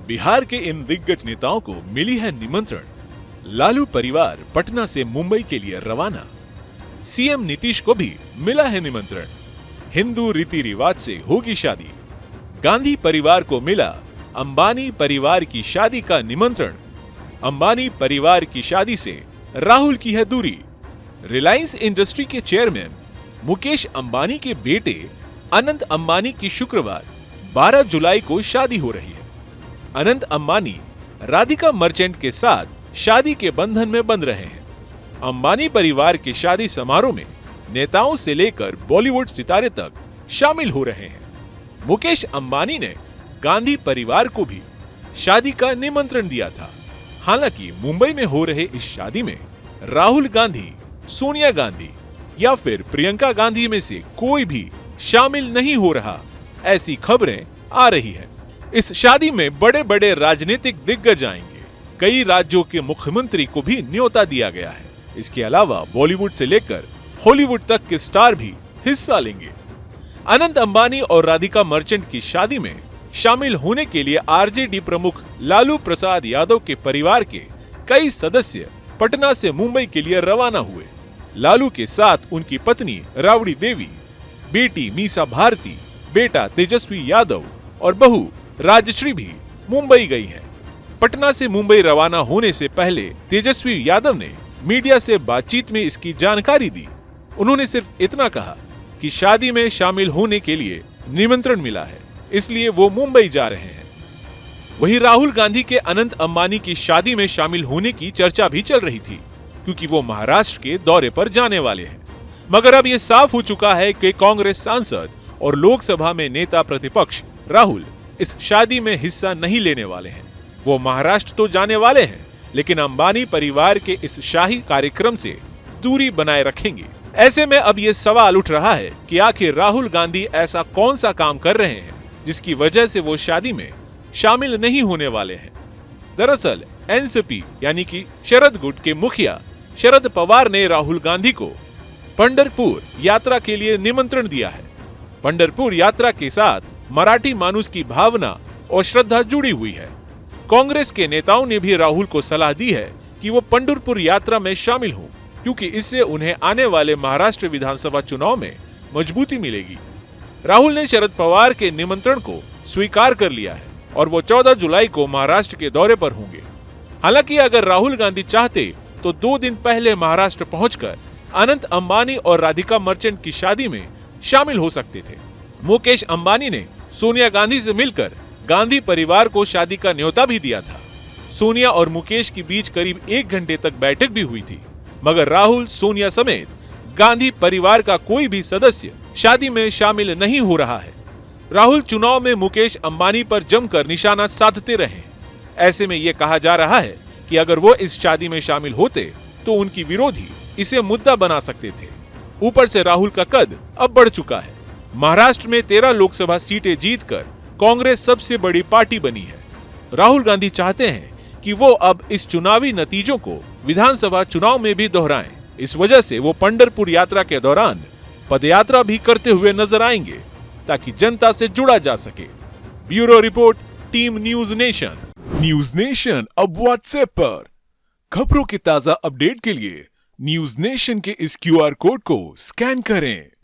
बिहार के इन दिग्गज नेताओं को मिली है निमंत्रण। लालू परिवार पटना से मुंबई के लिए रवाना। सीएम नीतीश को भी मिला है निमंत्रण। हिंदू रीति रिवाज से होगी शादी। गांधी परिवार को मिला अंबानी परिवार की शादी का निमंत्रण। अंबानी परिवार की शादी से राहुल की है दूरी। रिलायंस इंडस्ट्री के चेयरमैन मुकेश अंबानी के बेटे अनंत अंबानी की शुक्रवार 12 जुलाई को शादी हो रही है। अनंत अंबानी राधिका मर्चेंट के साथ शादी के बंधन में बंध रहे हैं। अंबानी परिवार के शादी समारोह में नेताओं से लेकर बॉलीवुड सितारे तक शामिल हो रहे हैं। मुकेश अंबानी ने गांधी परिवार को भी शादी का निमंत्रण दिया था। हालांकि मुंबई में हो रहे इस शादी में राहुल गांधी, सोनिया गांधी या फिर प्रियंका गांधी में से कोई भी शामिल नहीं हो रहा, ऐसी खबरें आ रही हैं। इस शादी में बड़े बड़े राजनीतिक दिग्गज आएंगे। कई राज्यों के मुख्यमंत्री को भी न्योता दिया गया है। इसके अलावा बॉलीवुड से लेकर हॉलीवुड तक के स्टार भी हिस्सा लेंगे। अनंत अंबानी और राधिका मर्चेंट की शादी में शामिल होने के लिए आरजेडी प्रमुख लालू प्रसाद यादव के परिवार के कई सदस्य पटना से मुंबई के लिए रवाना हुए। लालू के साथ उनकी पत्नी राबड़ी देवी, बेटी मीसा भारती, बेटा तेजस्वी यादव और बहू राजश्री भी मुंबई गई हैं। पटना से मुंबई रवाना होने से पहले तेजस्वी यादव ने मीडिया से बातचीत में इसकी जानकारी दी। उन्होंने सिर्फ इतना कहा कि शादी में शामिल होने के लिए निमंत्रण मिला है, इसलिए वो मुंबई जा रहे हैं। वहीं राहुल गांधी के अनंत अंबानी की शादी में शामिल होने की चर्चा भी चल रही थी, क्योंकि वो महाराष्ट्र के दौरे पर जाने वाले हैं। मगर अब यह साफ हो चुका है कि कांग्रेस सांसद और लोकसभा में नेता प्रतिपक्ष राहुल इस शादी में हिस्सा नहीं लेने वाले हैं। वो महाराष्ट्र तो जाने वाले हैं, लेकिन अंबानी परिवार के इस शाही कार्यक्रम से दूरी बनाए रखेंगे। ऐसे में अब ये सवाल उठ रहा है कि आखिर राहुल गांधी ऐसा कौन सा काम कर रहे हैं जिसकी वजह से वो शादी में शामिल नहीं होने वाले हैं। दरअसल एनसीपी यानी कि शरद गुट के मुखिया शरद पवार ने राहुल गांधी को पंढरपुर यात्रा के लिए निमंत्रण दिया है। पंढरपुर यात्रा के साथ मराठी मानुस की भावना और श्रद्धा जुड़ी हुई है। कांग्रेस के नेताओं ने भी राहुल को सलाह दी है कि वो पंढरपुर यात्रा में शामिल हों, क्योंकि इससे उन्हें आने वाले महाराष्ट्र विधानसभा चुनाव में मजबूती मिलेगी। राहुल ने शरद पवार के निमंत्रण को स्वीकार कर लिया है और वो 14 जुलाई को महाराष्ट्र के दौरे पर होंगे। हालांकि अगर राहुल गांधी चाहते तो 2 दिन पहले महाराष्ट्र पहुंचकर अनंत अंबानी और राधिका मर्चेंट की शादी में शामिल हो सकते थे। मुकेश अंबानी ने सोनिया गांधी से मिलकर गांधी परिवार को शादी का न्योता भी दिया था। सोनिया और मुकेश के बीच करीब 1 घंटे तक बैठक भी हुई थी, मगर राहुल, सोनिया समेत गांधी परिवार का कोई भी सदस्य शादी में शामिल नहीं हो रहा है। राहुल चुनाव में मुकेश अंबानी पर जमकर निशाना साधते रहे। ऐसे में यह कहा जा रहा है कि अगर वो इस शादी में शामिल होते तो उनकी विरोधी इसे मुद्दा बना सकते थे। ऊपर से राहुल का कद अब बढ़ चुका है। महाराष्ट्र में 13 लोकसभा सीटें जीतकर कांग्रेस सबसे बड़ी पार्टी बनी है। राहुल गांधी चाहते हैं कि वो अब इस चुनावी नतीजों को विधानसभा चुनाव में भी दोहराएं। इस वजह से वो पंढरपुर यात्रा के दौरान पदयात्रा भी करते हुए नजर आएंगे, ताकि जनता से जुड़ा जा सके। Bureau report, team news nation. News nation अब व्हाट्सएप पर। खबरों के ताजा अपडेट के लिए न्यूज नेशन के इस QR कोड को स्कैन करें।